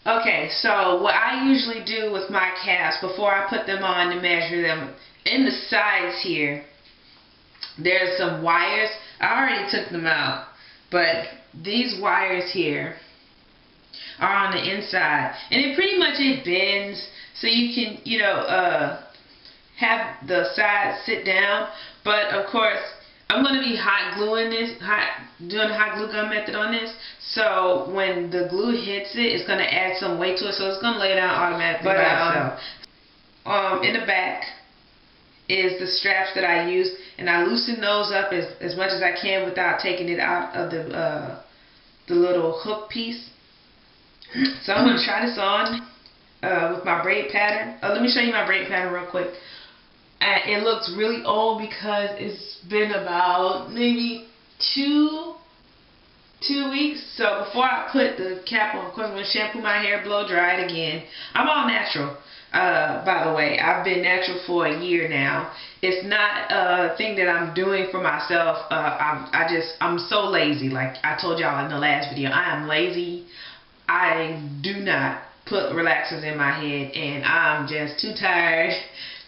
Okay, so what I usually do with my caps before I put them on to measure them, in the sides here, there's some wires. I already took them out, but these wires here are on the inside, and it bends so you can, have the sides sit down. But of course, I'm going to be doing the hot glue gun method on this. So when the glue hits it, it's going to add some weight to it, so it's going to lay down automatically by itself. In the back is the straps that I use, and I loosen those up as much as I can without taking it out of the little hook piece. So I'm going to try this on with my braid pattern. Let me show you my braid pattern real quick. It looks really old because it's been about maybe two weeks. So before I put the cap on, of course I'm going to shampoo my hair, blow dry it again. I'm all natural. By the way, I've been natural for a year now. It's not a thing that I'm doing for myself. I'm so lazy. Like I told y'all in the last video, I am lazy. I do not put relaxers in my head, and I'm just too tired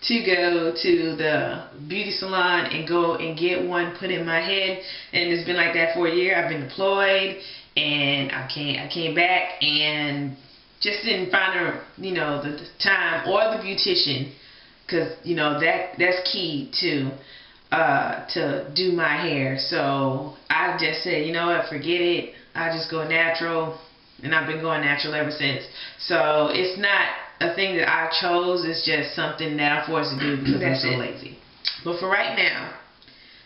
to go to the beauty salon and go and get one put in my head. And it's been like that for a year. I've been deployed, and I came back and just didn't find the time or the beautician, because that's key to do my hair. So I just said, you know what, forget it. I just go natural, and I've been going natural ever since. So it's not a thing that I chose, it's just something that I'm forced to do because I'm so lazy. But for right now,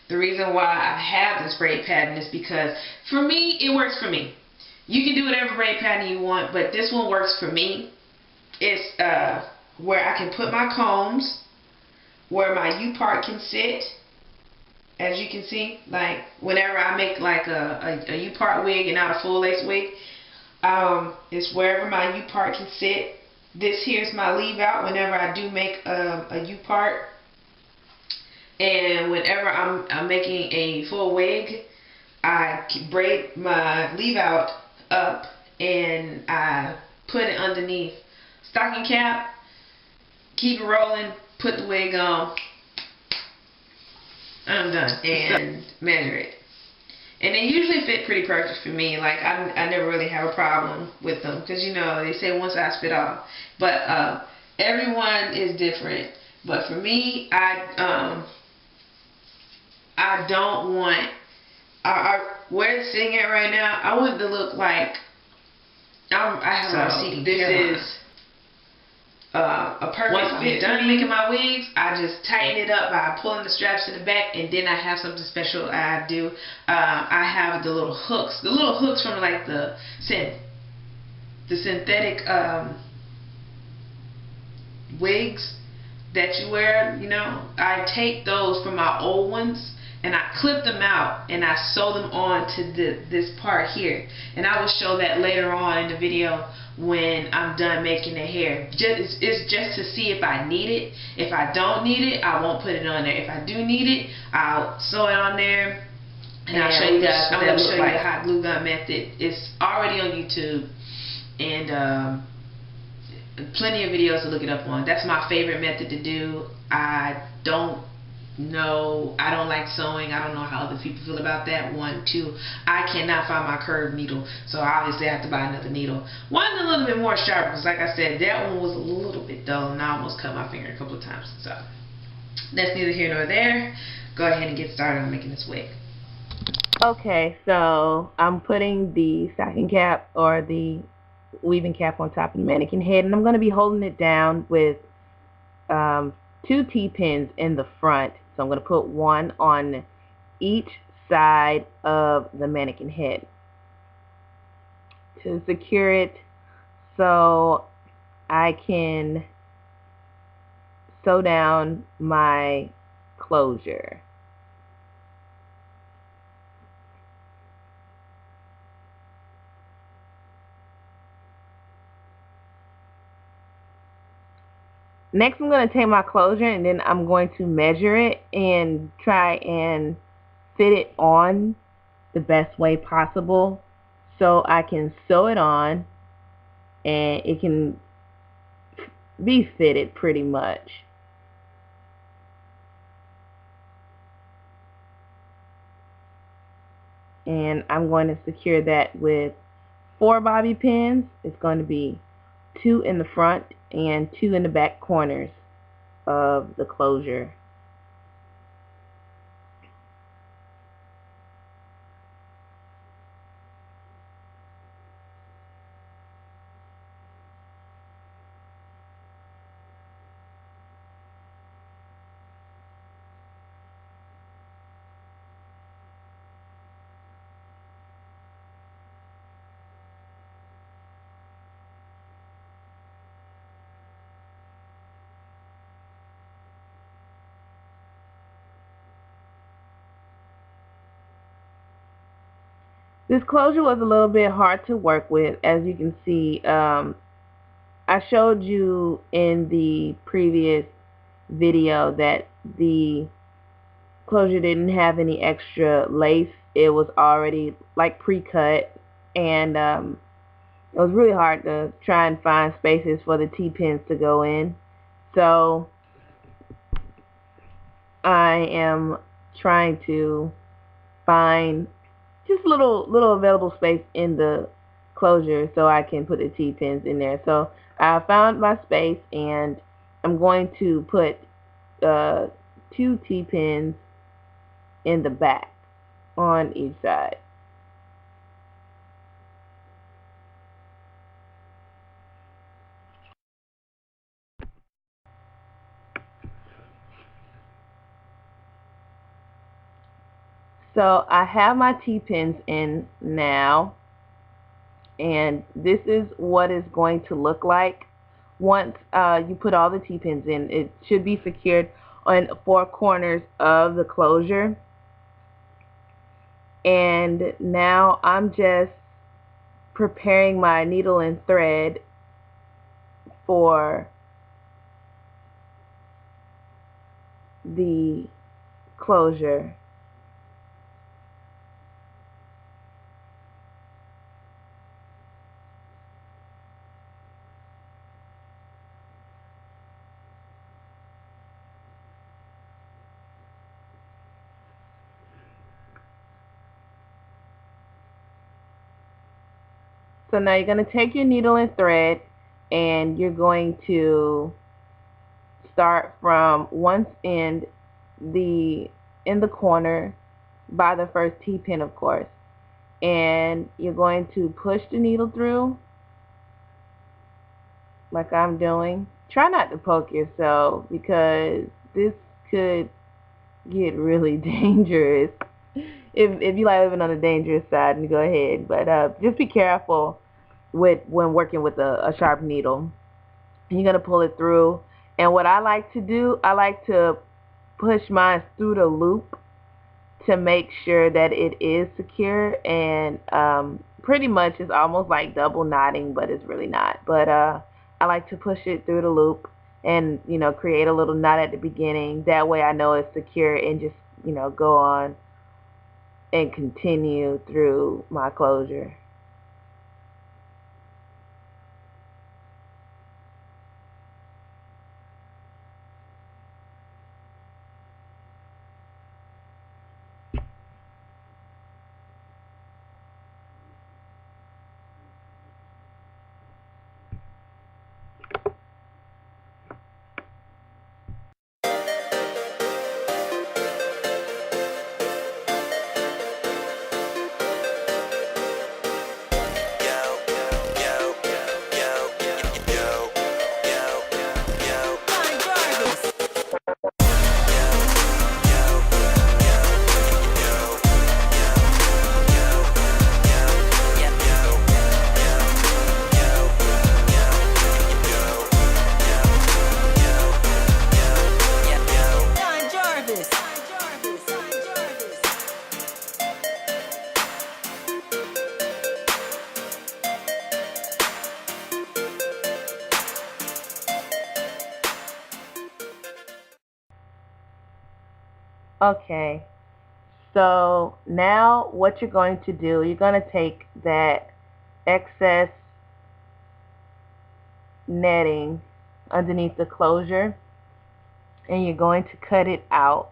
the reason why I have this braid pattern is because for me, it works for me. You can do whatever braid pattern you want, but this one works for me. It's where I can put my combs, where my U-part can sit. As you can see, like whenever I make like a U-part wig and not a full lace wig, it's wherever my U-part can sit. This here's my leave out whenever I do make a U-part. And whenever I'm making a full wig, I braid my leave out up and I put it underneath stocking cap, keep it rolling, put the wig on, I'm done, and measure it. And they usually fit pretty perfect for me. Like I never really have a problem with them, because they say one size fit all. But everyone is different. But for me, I don't want where it's sitting at right now. I want it to look like I have a receding hairline. This is a perfect fit. Done making my wigs, I just tighten it up by pulling the straps in the back, and then I have something special I do. I have the little hooks from like the synthetic wigs that you wear. I take those from my old ones and I clip them out and I sew them on to this part here, and I will show that later on in the video when I'm done making the hair. It's just to see if I need it. If I don't need it, I won't put it on there. If I do need it, I'll sew it on there, and I'll show you guys what that looks like. The hot glue gun method. It's already on YouTube, and plenty of videos to look it up on. That's my favorite method to do. I don't like sewing. I don't know how other people feel about that. 1, 2, I cannot find my curved needle, so obviously I have to buy another needle. One a little bit more sharp, because like I said, that one was a little bit dull, and I almost cut my finger a couple of times. So that's neither here nor there. Go ahead and get started on making this wig. Okay, so I'm putting the stocking cap or the weaving cap on top of the mannequin head, and I'm going to be holding it down with 2 T-pins in the front. So I'm going to put one on each side of the mannequin head to secure it, so I can sew down my closure. Next, I'm going to take my closure, and then I'm going to measure it and try and fit it on the best way possible so I can sew it on and it can be fitted pretty much. And I'm going to secure that with 4 bobby pins. It's going to be 2 in the front and 2 in the back corners of the closure. This closure was a little bit hard to work with, as you can see. I showed you in the previous video that the closure didn't have any extra lace. It was already like pre-cut, and it was really hard to try and find spaces for the T-pins to go in. So I am trying to find just little available space in the closure so I can put the T-pins in there. So I found my space, and I'm going to put 2 T-pins in the back on each side. So I have my T-pins in now, and this is what it's going to look like once you put all the T-pins in. It should be secured on 4 corners of the closure. And now I'm just preparing my needle and thread for the closure. So now you're going to take your needle and thread, and you're going to start from one end, in the corner by the first T-pin, of course, and you're going to push the needle through like I'm doing. Try not to poke yourself, because this could get really dangerous. If you like living on the dangerous side, and go ahead, but just be careful when working with a sharp needle. You're gonna pull it through, and what I like to do, I like to push mine through the loop to make sure that it is secure, and pretty much it's almost like double knotting, but it's really not. But I like to push it through the loop, and create a little knot at the beginning. That way I know it's secure, and just go on and continue through my closure. Okay, so now what you're going to do, you're going to take that excess netting underneath the closure, and you're going to cut it out.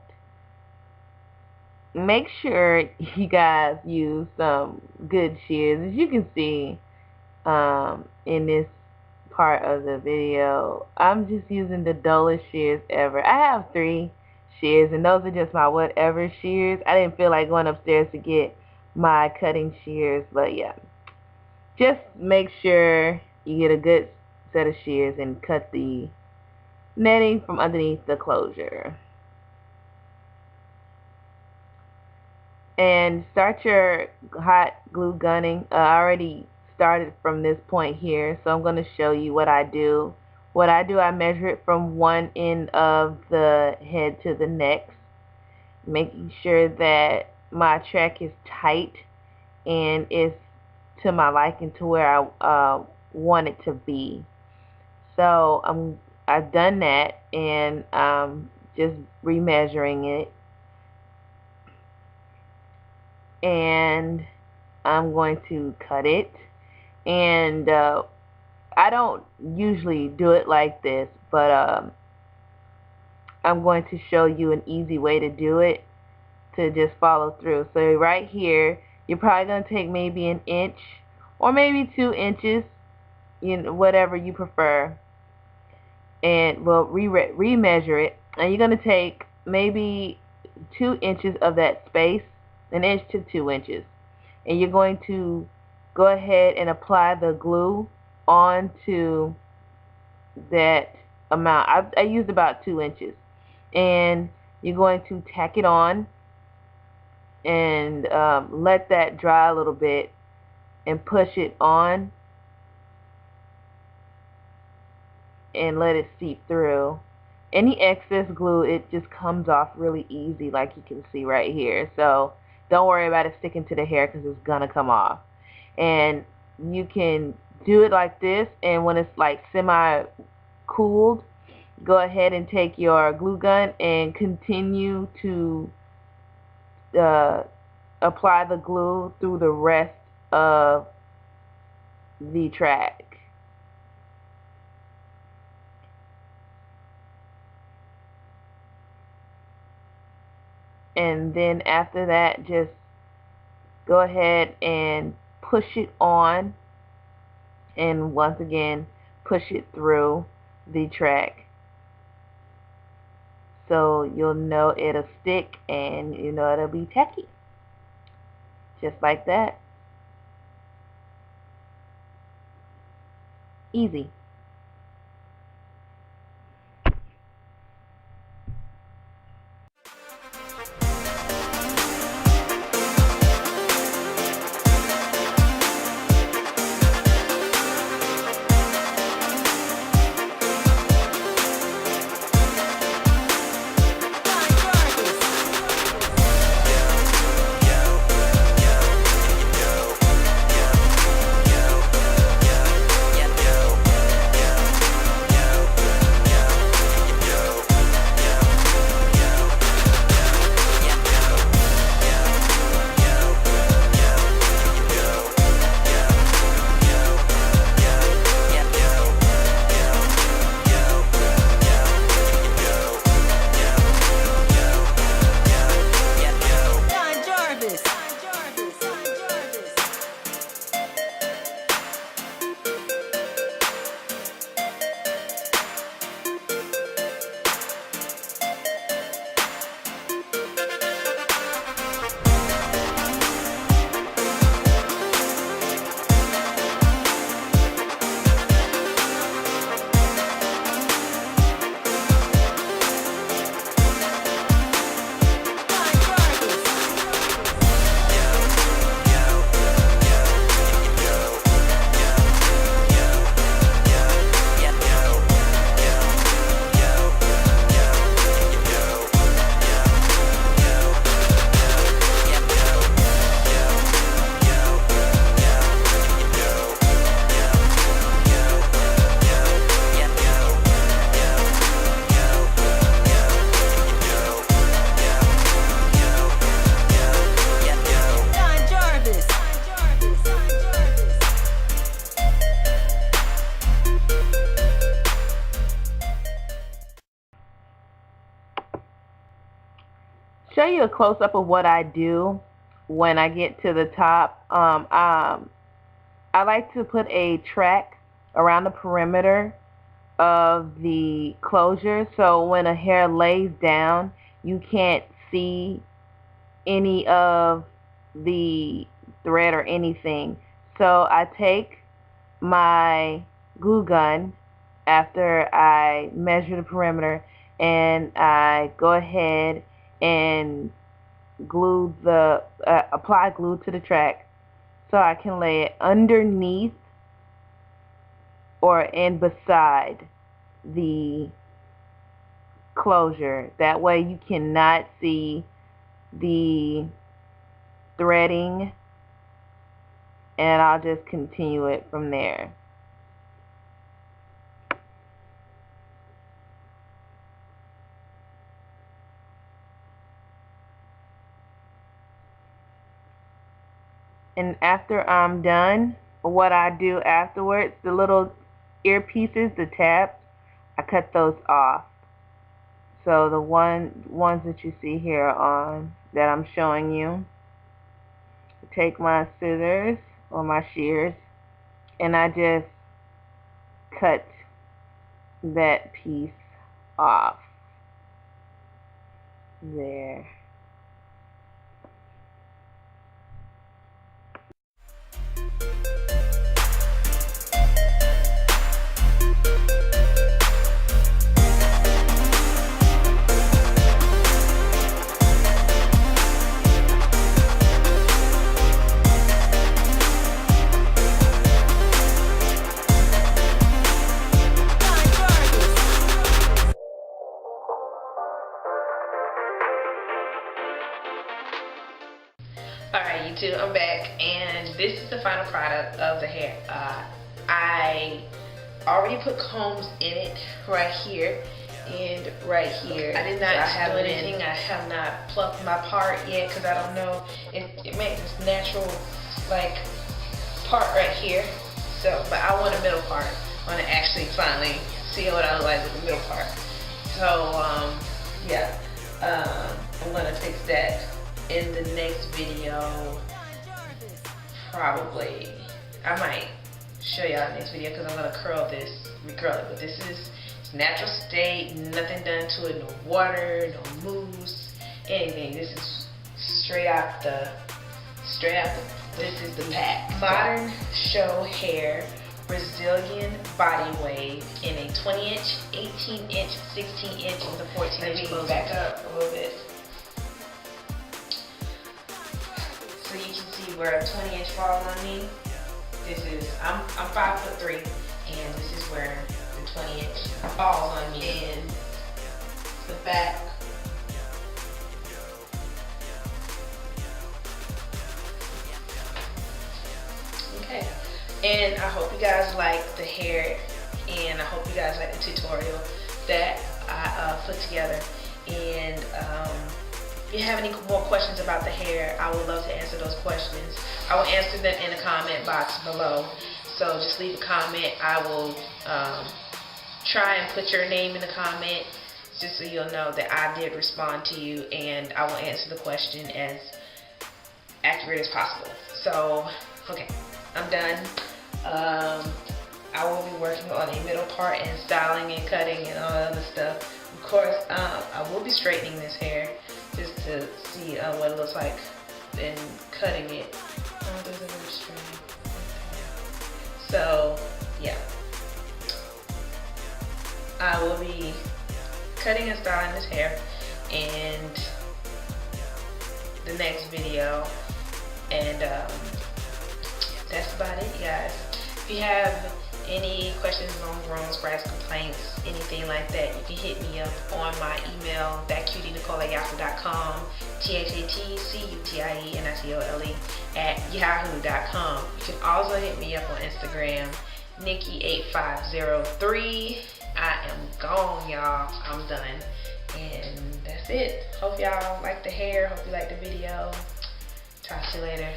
Make sure you guys use some good shears. As you can see in this part of the video, I'm just using the dullest shears ever. I have 3 shears, and those are just my whatever shears. I didn't feel like going upstairs to get my cutting shears, but yeah, just make sure you get a good set of shears and cut the netting from underneath the closure. And start your hot glue gunning. I already started from this point here, so I'm going to show you what I do. I measure it from one end of the head to the next, making sure that my track is tight and is to my liking, to where I want it to be. So I've done that, and just remeasuring it. And I'm going to cut it, and I don't usually do it like this, but I'm going to show you an easy way to do it, to just follow through. So right here, you're probably going to take maybe an inch or maybe 2 inches, whatever you prefer, and we'll remeasure it, and you're going to take maybe 2 inches of that space, 1 inch to 2 inches, and you're going to go ahead and apply the glue onto that amount. I used about 2 inches, and you're going to tack it on and let that dry a little bit and push it on and let it seep through. Any excess glue, it just comes off really easy, like you can see right here. So don't worry about it sticking to the hair, because it's gonna come off. And you can do it like this, and when it's like semi cooled, go ahead and take your glue gun and continue to apply the glue through the rest of the track. And then after that, just go ahead and push it on, and once again push it through the track, so you'll know it'll stick, and you know it'll be tacky, just like that. Easy. show you a close-up of what I do when I get to the top. I like to put a track around the perimeter of the closure, so when a hair lays down, you can't see any of the thread or anything. So I take my glue gun after I measure the perimeter, and I go ahead and glue the apply glue to the track so I can lay it underneath or in beside the closure. That way you cannot see the threading, and I'll just continue it from there. And after I'm done, what I do afterwards, the little earpieces, the tabs, I cut those off. So the ones that you see here on that I'm showing you, I take my scissors or my shears and I just cut that piece off there. Alright YouTube, I'm back, and this is the final product of the hair. I already put combs in it right here and right here. I did not do anything. I have not plucked my part yet because I don't know. It makes this natural like part right here. So, but I want a middle part. I want to actually finally see what I look like with the middle part. So yeah, I'm gonna fix that in the next video. Probably I might show y'all in the next video because I'm gonna curl this, recurl it, but this is its natural state, nothing done to it, no water, no mousse, anything. This is straight out the this is the pack. Modern Show Hair Brazilian Body Wave in a 20-inch, 18-inch, 16-inch, and a 14-inch close. Back up a little bit so you can see where a 20-inch falls on me. This is, I'm 5'3", and this is where the 20-inch falls on me. And the back. Okay, and I hope you guys like the hair, and I hope you guys like the tutorial that I put together. And if you have any more questions about the hair, I would love to answer those questions. I will answer them in the comment box below. So just leave a comment. I will try and put your name in the comment just so you'll know that I did respond to you, and I will answer the question as accurate as possible. So, okay, I'm done. I will be working on a middle part and styling and cutting and all that other stuff. Of course, I will be straightening this hair just to see what it looks like and cutting it. Oh, there's another strand. So, yeah. I will be cutting and styling this hair in the next video. And that's about it, guys. If you have any questions, wrong, scratch, complaints, anything like that, you can hit me up on my email, thatcutie@yahoo.com, THATCUTIENICOLE @yahoo.com. You can also hit me up on Instagram, Nikki8503. I am gone, y'all. I'm done. And that's it. Hope y'all like the hair. Hope you like the video. Talk to you later.